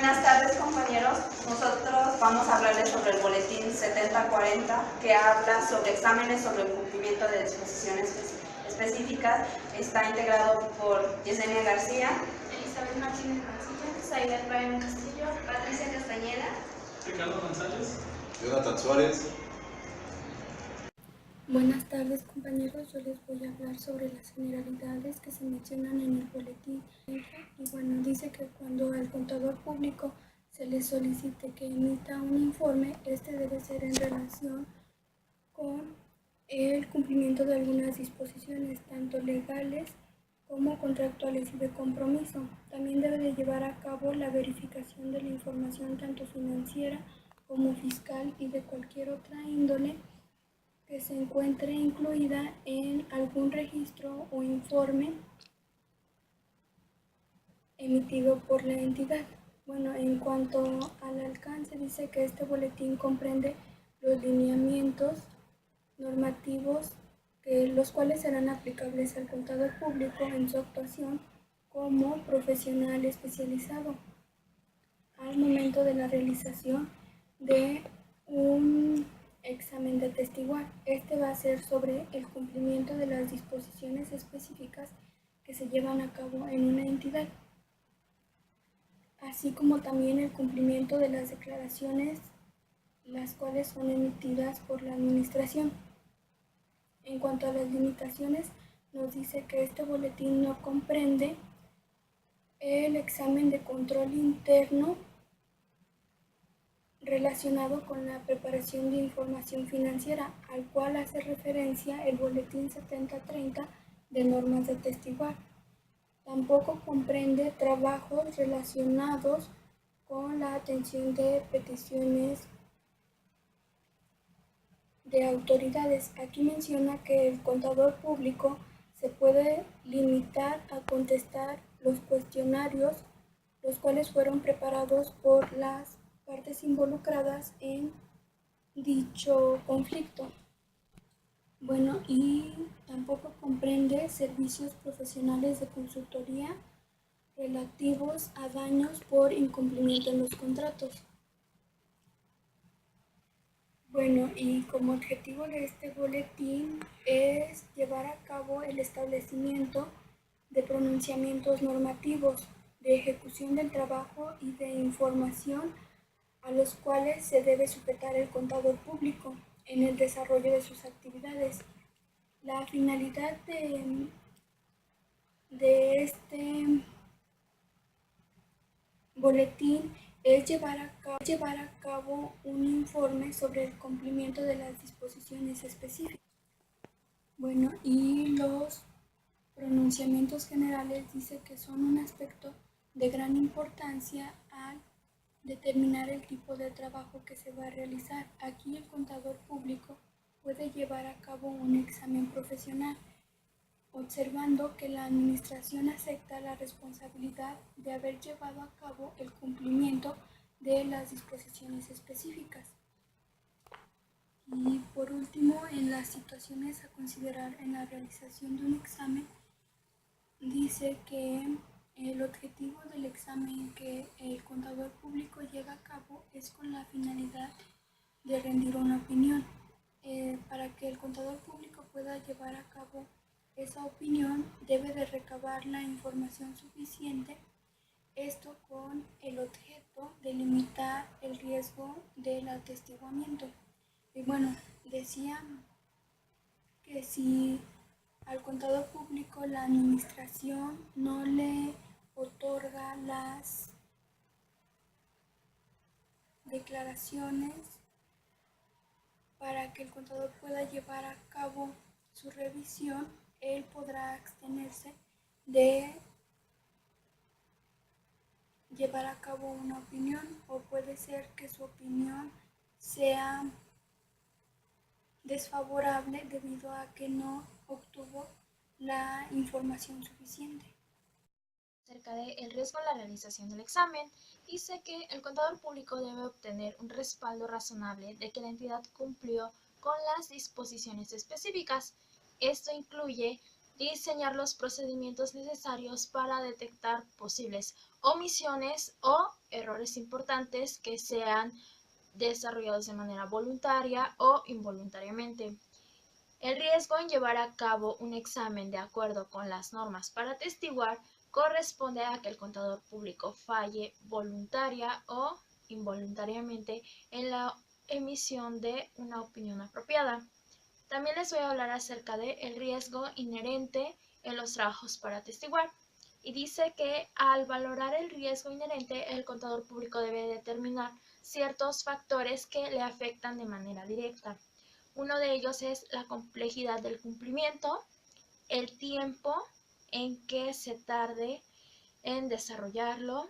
Buenas tardes, compañeros. Nosotros vamos a hablarles sobre el boletín 7040, que habla sobre exámenes sobre el cumplimiento de disposiciones específicas. Está integrado por Yesenia García, Elizabeth Martínez Mancilla, Zaida Brian Castillo, Patricia Castañeda, Ricardo González, Jonathan Suárez. Buenas tardes, compañeros. Yo les voy a hablar sobre las generalidades que se mencionan en el boletín. Y bueno, dice que cuando al contador público se le solicite que emita un informe, este debe ser en relación con el cumplimiento de algunas disposiciones, tanto legales como contractuales y de compromiso. También debe de llevar a cabo la verificación de la información tanto financiera como fiscal y de cualquier otra índole que se encuentre incluida en algún registro o informe emitido por la entidad. Bueno, en cuanto al alcance, dice que este boletín comprende los lineamientos normativos los cuales serán aplicables al contador público en su actuación como profesional especializado al momento de la realización de un examen de atestiguar. Este va a ser sobre el cumplimiento de las disposiciones específicas que se llevan a cabo en una entidad, así como también el cumplimiento de las declaraciones las cuales son emitidas por la administración. En cuanto a las limitaciones, nos dice que este boletín no comprende el examen de control interno relacionado con la preparación de información financiera, al cual hace referencia el boletín 7030 de normas de atestiguar. Tampoco comprende trabajos relacionados con la atención de peticiones de autoridades. Aquí menciona que el contador público se puede limitar a contestar los cuestionarios, los cuales fueron preparados por las partes involucradas en dicho conflicto. Bueno, y tampoco comprende servicios profesionales de consultoría relativos a daños por incumplimiento en los contratos. Bueno, y como objetivo de este boletín es llevar a cabo el establecimiento de pronunciamientos normativos, de ejecución del trabajo y de información a los cuales se debe sujetar el contador público en el desarrollo de sus actividades. La finalidad de este boletín es llevar a cabo un informe sobre el cumplimiento de las disposiciones específicas. Bueno, y los pronunciamientos generales dice que son un aspecto de gran importancia al determinar el tipo de trabajo que se va a realizar. Aquí el contador público puede llevar a cabo un examen profesional, observando que la administración acepta la responsabilidad de haber llevado a cabo el cumplimiento de las disposiciones específicas. Y por último, en las situaciones a considerar en la realización de un examen, dice que el objetivo del examen que el contador público lleva a cabo es con la finalidad de rendir una opinión. Para que el contador público pueda llevar a cabo esa opinión, debe de recabar la información suficiente, esto con el objeto de limitar el riesgo del atestiguamiento. Y bueno, decía que si al contador público la administración no le otorga las declaraciones para que el contador pueda llevar a cabo su revisión, él podrá abstenerse de llevar a cabo una opinión, o puede ser que su opinión sea desfavorable debido a que no obtuvo la información suficiente. Acerca del riesgo en la realización del examen, dice que el contador público debe obtener un respaldo razonable de que la entidad cumplió con las disposiciones específicas. Esto incluye diseñar los procedimientos necesarios para detectar posibles omisiones o errores importantes que sean desarrollados de manera voluntaria o involuntariamente. El riesgo en llevar a cabo un examen de acuerdo con las normas para atestiguar corresponde a que el contador público falle voluntaria o involuntariamente en la emisión de una opinión apropiada. También les voy a hablar acerca del riesgo inherente en los trabajos para atestiguar. Y dice que al valorar el riesgo inherente, el contador público debe determinar ciertos factores que le afectan de manera directa. Uno de ellos es la complejidad del cumplimiento, el tiempo en que se tarde en desarrollarlo,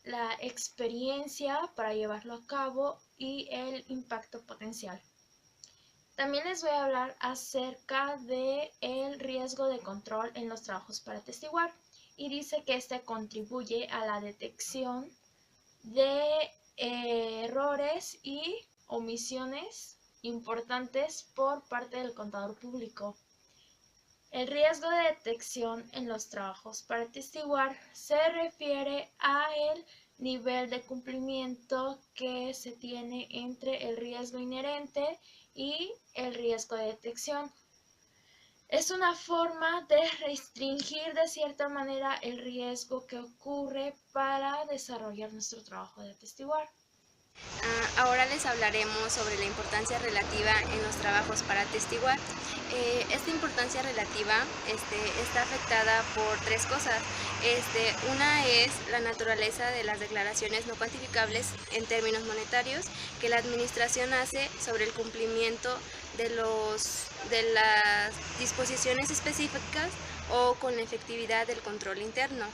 la experiencia para llevarlo a cabo y el impacto potencial. También les voy a hablar acerca del riesgo de control en los trabajos para atestiguar y dice que este contribuye a la detección de errores y omisiones importantes por parte del contador público. El riesgo de detección en los trabajos para atestiguar se refiere a el nivel de cumplimiento que se tiene entre el riesgo inherente y el riesgo de detección. Es una forma de restringir de cierta manera el riesgo que ocurre para desarrollar nuestro trabajo de atestiguar. Ahora les hablaremos sobre la importancia relativa en los trabajos para atestiguar. Esta importancia relativa está afectada por tres cosas. Una es la naturaleza de las declaraciones no cuantificables en términos monetarios que la administración hace sobre el cumplimiento de las disposiciones específicas o con la efectividad del control interno.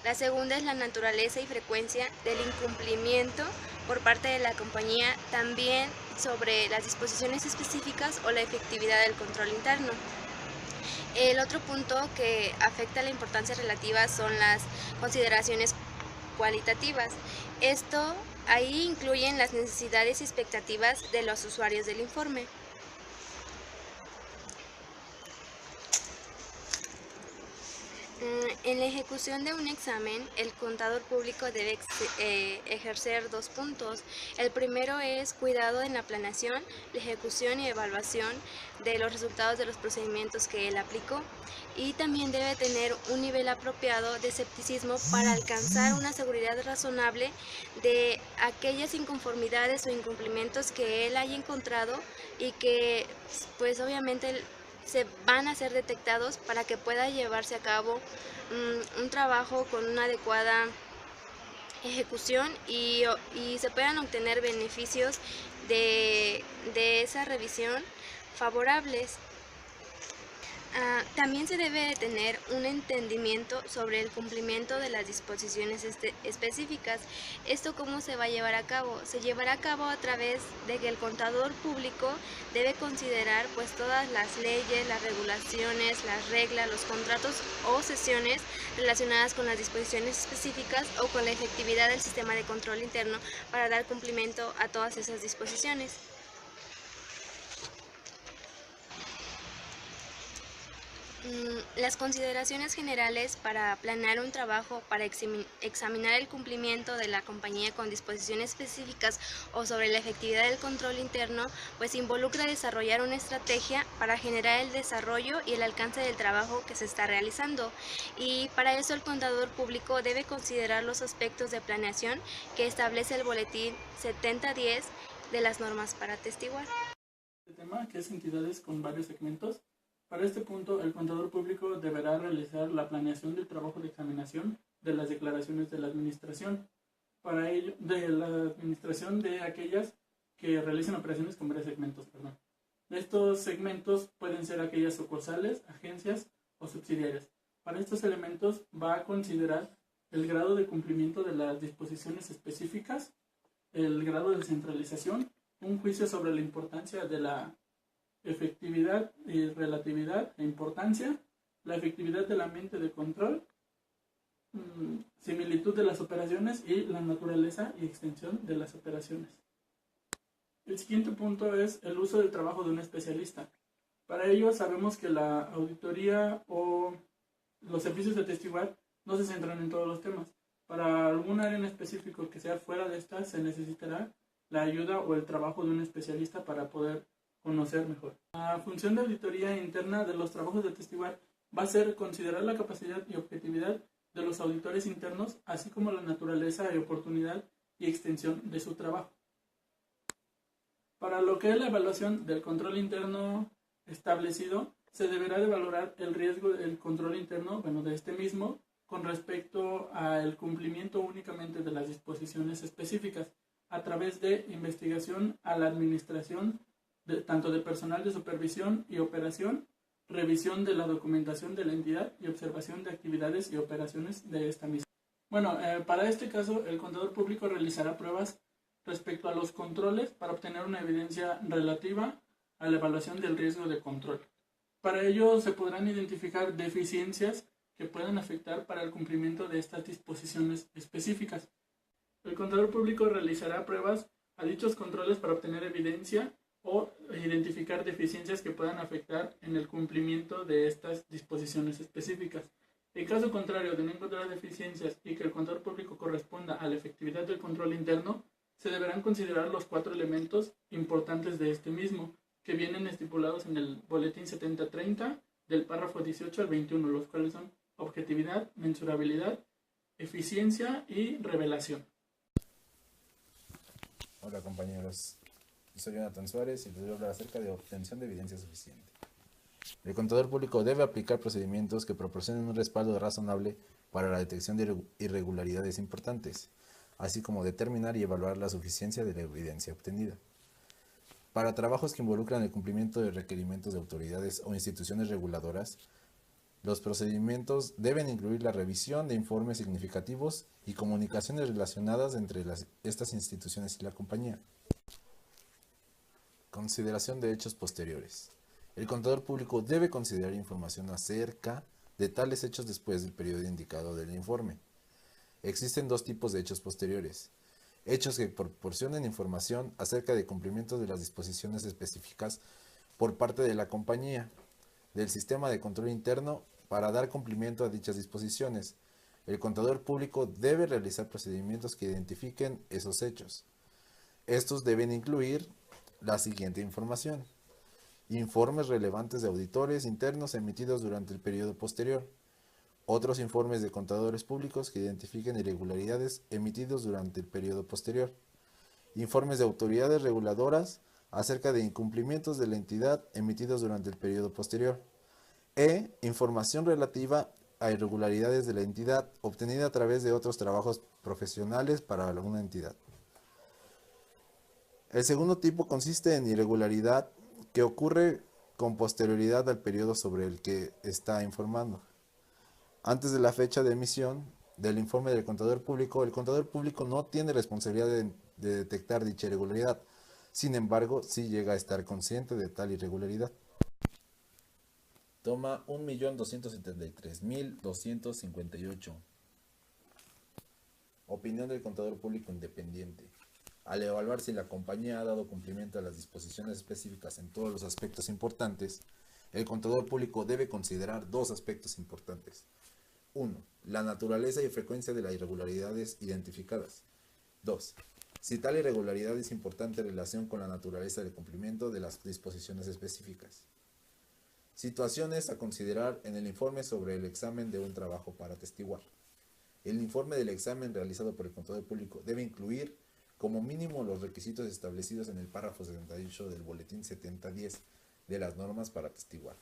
La segunda es la naturaleza y frecuencia del incumplimiento por parte de la compañía, también sobre las disposiciones específicas o la efectividad del control interno. El otro punto que afecta la importancia relativa son las consideraciones cualitativas. Ahí incluyen las necesidades y expectativas de los usuarios del informe. En la ejecución de un examen, el contador público debe ejercer dos puntos. El primero es cuidado en la planeación, la ejecución y evaluación de los resultados de los procedimientos que él aplicó. Y también debe tener un nivel apropiado de escepticismo para alcanzar una seguridad razonable de aquellas inconformidades o incumplimientos que él haya encontrado y que pues obviamente se van a ser detectados para que pueda llevarse a cabo un trabajo con una adecuada ejecución y se puedan obtener beneficios de esa revisión favorables. También se debe de tener un entendimiento sobre el cumplimiento de las disposiciones específicas. ¿Esto cómo se va a llevar a cabo? Se llevará a cabo a través de que el contador público debe considerar pues todas las leyes, las regulaciones, las reglas, los contratos o sesiones relacionadas con las disposiciones específicas o con la efectividad del sistema de control interno para dar cumplimiento a todas esas disposiciones. Las consideraciones generales para planear un trabajo para examinar el cumplimiento de la compañía con disposiciones específicas o sobre la efectividad del control interno, pues involucra desarrollar una estrategia para generar el desarrollo y el alcance del trabajo que se está realizando. Y para eso el contador público debe considerar los aspectos de planeación que establece el boletín 7010 de las normas para atestiguar. Este tema, que es entidades con varios segmentos. Para este punto, el contador público deberá realizar la planeación del trabajo de examinación de las declaraciones de la administración. Para ello, de la administración de aquellas que realicen operaciones con varios segmentos. Estos segmentos pueden ser aquellas sucursales, agencias o subsidiarias. Para estos elementos va a considerar el grado de cumplimiento de las disposiciones específicas, el grado de centralización, un juicio sobre la importancia de la efectividad y relatividad e importancia, la efectividad del ambiente de control, similitud de las operaciones y la naturaleza y extensión de las operaciones. El siguiente punto es el uso del trabajo de un especialista. Para ello sabemos que la auditoría o los servicios de atestiguar no se centran en todos los temas. Para algún área en específico que sea fuera de esta, se necesitará la ayuda o el trabajo de un especialista para poder conocer mejor. La función de auditoría interna de los trabajos de atestiguar va a ser considerar la capacidad y objetividad de los auditores internos, así como la naturaleza y oportunidad y extensión de su trabajo. Para lo que es la evaluación del control interno establecido, se deberá de valorar el riesgo del control interno, de este mismo, con respecto al cumplimiento únicamente de las disposiciones específicas, a través de investigación a la administración, tanto de personal de supervisión y operación, revisión de la documentación de la entidad y observación de actividades y operaciones de esta misma. Para este caso, el contador público realizará pruebas respecto a los controles para obtener una evidencia relativa a la evaluación del riesgo de control. Para ello se podrán identificar deficiencias que puedan afectar para el cumplimiento de estas disposiciones específicas. El contador público realizará pruebas a dichos controles para obtener evidencia o identificar deficiencias que puedan afectar en el cumplimiento de estas disposiciones específicas. En caso contrario de no encontrar deficiencias y que el contador público corresponda a la efectividad del control interno, se deberán considerar los 4 elementos importantes de este mismo, que vienen estipulados en el boletín 7030 del párrafo 18 al 21, los cuales son objetividad, mensurabilidad, eficiencia y revelación. Hola compañeros, yo soy Jonathan Suárez y les voy a hablar acerca de obtención de evidencia suficiente. El contador público debe aplicar procedimientos que proporcionen un respaldo razonable para la detección de irregularidades importantes, así como determinar y evaluar la suficiencia de la evidencia obtenida. Para trabajos que involucran el cumplimiento de requerimientos de autoridades o instituciones reguladoras, los procedimientos deben incluir la revisión de informes significativos y comunicaciones relacionadas entre estas instituciones y la compañía. Consideración de hechos posteriores. El contador público debe considerar información acerca de tales hechos después del periodo indicado del informe. Existen 2 tipos de hechos posteriores: hechos que proporcionen información acerca de cumplimiento de las disposiciones específicas por parte de la compañía, del sistema de control interno para dar cumplimiento a dichas disposiciones. El contador público debe realizar procedimientos que identifiquen esos hechos. Estos deben incluir la siguiente información: informes relevantes de auditores internos emitidos durante el periodo posterior, otros informes de contadores públicos que identifiquen irregularidades emitidos durante el periodo posterior, informes de autoridades reguladoras acerca de incumplimientos de la entidad emitidos durante el periodo posterior, información relativa a irregularidades de la entidad obtenida a través de otros trabajos profesionales para alguna entidad. El segundo tipo consiste en irregularidad que ocurre con posterioridad al periodo sobre el que está informando. Antes de la fecha de emisión del informe del contador público, el contador público no tiene responsabilidad de detectar dicha irregularidad. Sin embargo, sí llega a estar consciente de tal irregularidad. Toma 1.273.258. Opinión del contador público independiente. Al evaluar si la compañía ha dado cumplimiento a las disposiciones específicas en todos los aspectos importantes, el contador público debe considerar 2 aspectos importantes. 1. La naturaleza y frecuencia de las irregularidades identificadas. 2. Si tal irregularidad es importante en relación con la naturaleza del cumplimiento de las disposiciones específicas. Situaciones a considerar en el informe sobre el examen de un trabajo para atestiguar. El informe del examen realizado por el contador público debe incluir como mínimo los requisitos establecidos en el párrafo 78 del boletín 7010 de las normas para atestiguar.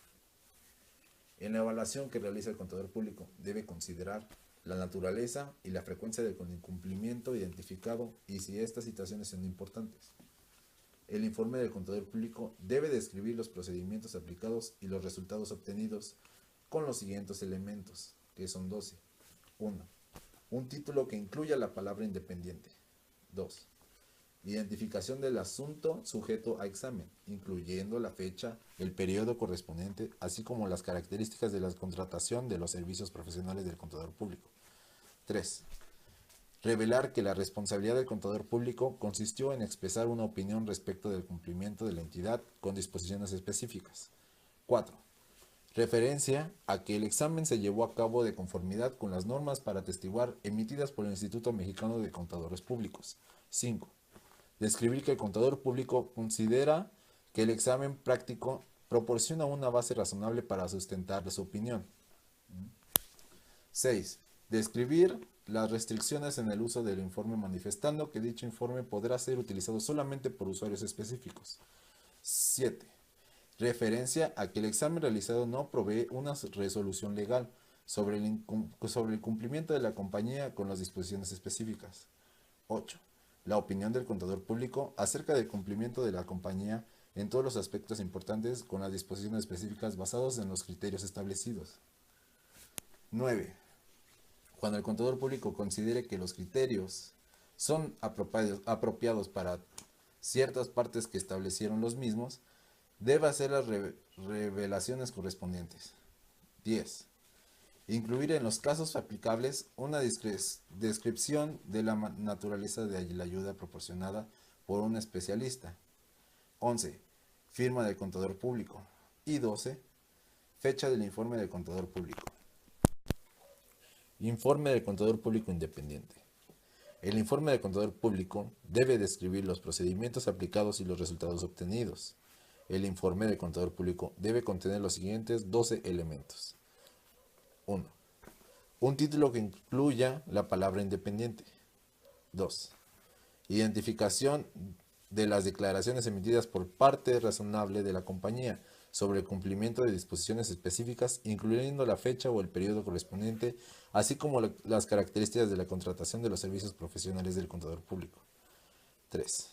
En la evaluación que realiza el contador público debe considerar la naturaleza y la frecuencia del incumplimiento identificado y si estas situaciones son importantes. El informe del contador público debe describir los procedimientos aplicados y los resultados obtenidos con los siguientes elementos, que son 12. 1. Un título que incluya la palabra independiente. 2. Identificación del asunto sujeto a examen, incluyendo la fecha, el periodo correspondiente, así como las características de la contratación de los servicios profesionales del contador público. 3. Revelar que la responsabilidad del contador público consistió en expresar una opinión respecto del cumplimiento de la entidad con disposiciones específicas. 4. Referencia a que el examen se llevó a cabo de conformidad con las normas para atestiguar emitidas por el Instituto Mexicano de Contadores Públicos. 5. Describir que el contador público considera que el examen práctico proporciona una base razonable para sustentar su opinión. 6. Describir las restricciones en el uso del informe manifestando que dicho informe podrá ser utilizado solamente por usuarios específicos. 7. Referencia a que el examen realizado no provee una resolución legal sobre el cumplimiento de la compañía con las disposiciones específicas. 8. La opinión del contador público acerca del cumplimiento de la compañía en todos los aspectos importantes con las disposiciones específicas basados en los criterios establecidos. 9. Cuando el contador público considere que los criterios son apropiados para ciertas partes que establecieron los mismos, debe hacer las revelaciones correspondientes. 10. Incluir en los casos aplicables una descripción de la naturaleza de la ayuda proporcionada por un especialista. 11. Firma del contador público. Y 12. Fecha del informe del contador público. Informe del contador público independiente. El informe del contador público debe describir los procedimientos aplicados y los resultados obtenidos. El informe del contador público debe contener los siguientes 12 elementos. 1. Un título que incluya la palabra independiente. 2. Identificación de las declaraciones emitidas por parte razonable de la compañía sobre el cumplimiento de disposiciones específicas, incluyendo la fecha o el periodo correspondiente, así como las características de la contratación de los servicios profesionales del contador público. 3.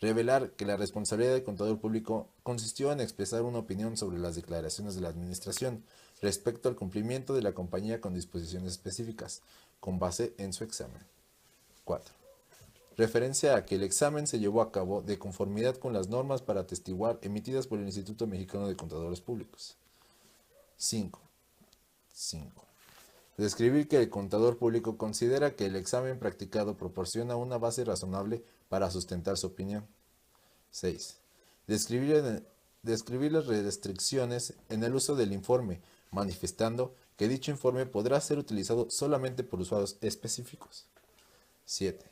Revelar que la responsabilidad del contador público consistió en expresar una opinión sobre las declaraciones de la administración respecto al cumplimiento de la compañía con disposiciones específicas, con base en su examen. 4. Referencia a que el examen se llevó a cabo de conformidad con las normas para atestiguar emitidas por el Instituto Mexicano de Contadores Públicos. 5. Describir que el contador público considera que el examen practicado proporciona una base razonable para sustentar su opinión. 6. Describir las restricciones en el uso del informe, manifestando que dicho informe podrá ser utilizado solamente por usuarios específicos. 7.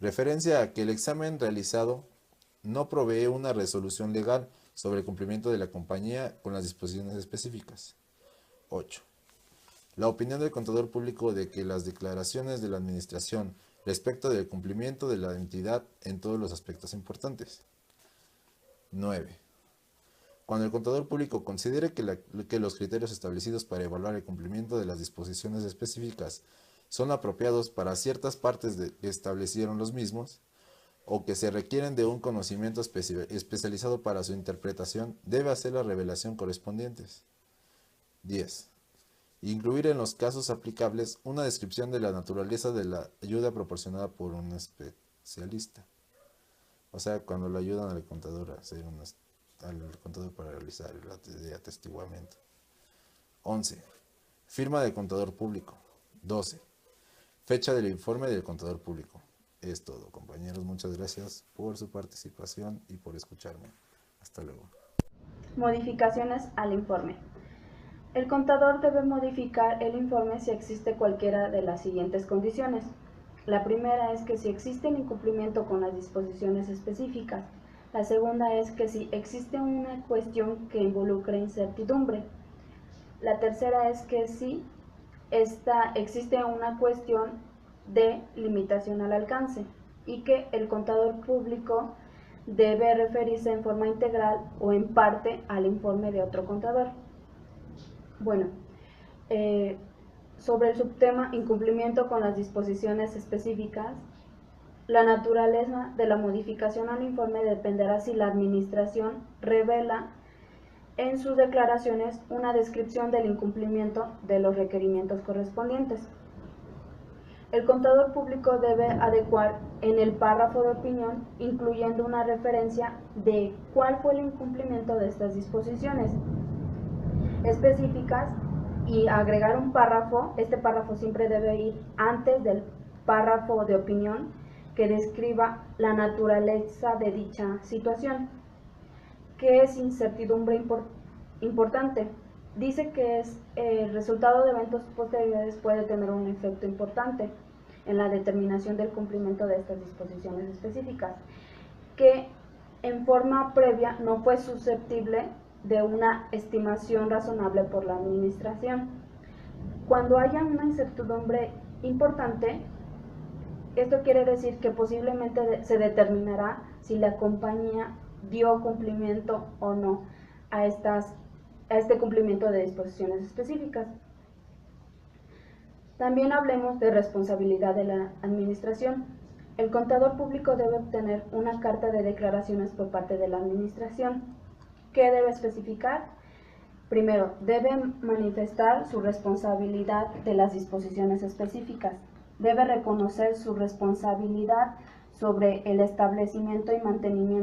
Referencia a que el examen realizado no provee una resolución legal sobre el cumplimiento de la compañía con las disposiciones específicas. 8. La opinión del contador público de que las declaraciones de la administración respecto del cumplimiento de la entidad en todos los aspectos importantes. 9. Cuando el contador público considere que los criterios establecidos para evaluar el cumplimiento de las disposiciones específicas son apropiados para ciertas partes que establecieron los mismos, o que se requieren de un conocimiento especializado para su interpretación, debe hacer la revelación correspondientes. 10. Incluir en los casos aplicables una descripción de la naturaleza de la ayuda proporcionada por un especialista. O sea, cuando le ayudan al contador para realizar el atestiguamiento. 11. Firma del contador público. 12. Fecha del informe del contador público. Es todo, compañeros. Muchas gracias por su participación y por escucharme. Hasta luego. Modificaciones al informe. El contador debe modificar el informe si existe cualquiera de las siguientes condiciones. La primera es que si existe un incumplimiento con las disposiciones específicas. La segunda es que si existe una cuestión que involucre incertidumbre. La tercera es que si existe una cuestión de limitación al alcance y que el contador público debe referirse en forma integral o en parte al informe de otro contador. Bueno, sobre el subtema incumplimiento con las disposiciones específicas, la naturaleza de la modificación al informe dependerá si la administración revela en sus declaraciones una descripción del incumplimiento de los requerimientos correspondientes. El contador público debe adecuar en el párrafo de opinión, incluyendo una referencia de cuál fue el incumplimiento de estas disposiciones específicas y agregar un párrafo. Este párrafo siempre debe ir antes del párrafo de opinión que describa la naturaleza de dicha situación. ¿Qué es incertidumbre importante? Dice que el resultado de eventos posteriores puede tener un efecto importante en la determinación del cumplimiento de estas disposiciones específicas, que en forma previa no fue susceptible de una estimación razonable por la administración. Cuando haya una incertidumbre importante, esto quiere decir que posiblemente se determinará si la compañía dio cumplimiento o no a este cumplimiento de disposiciones específicas. También hablemos de responsabilidad de la administración. El contador público debe obtener una carta de declaraciones por parte de la administración. ¿Qué debe especificar? Primero, debe manifestar su responsabilidad de las disposiciones específicas. Debe reconocer su responsabilidad sobre el establecimiento y mantenimiento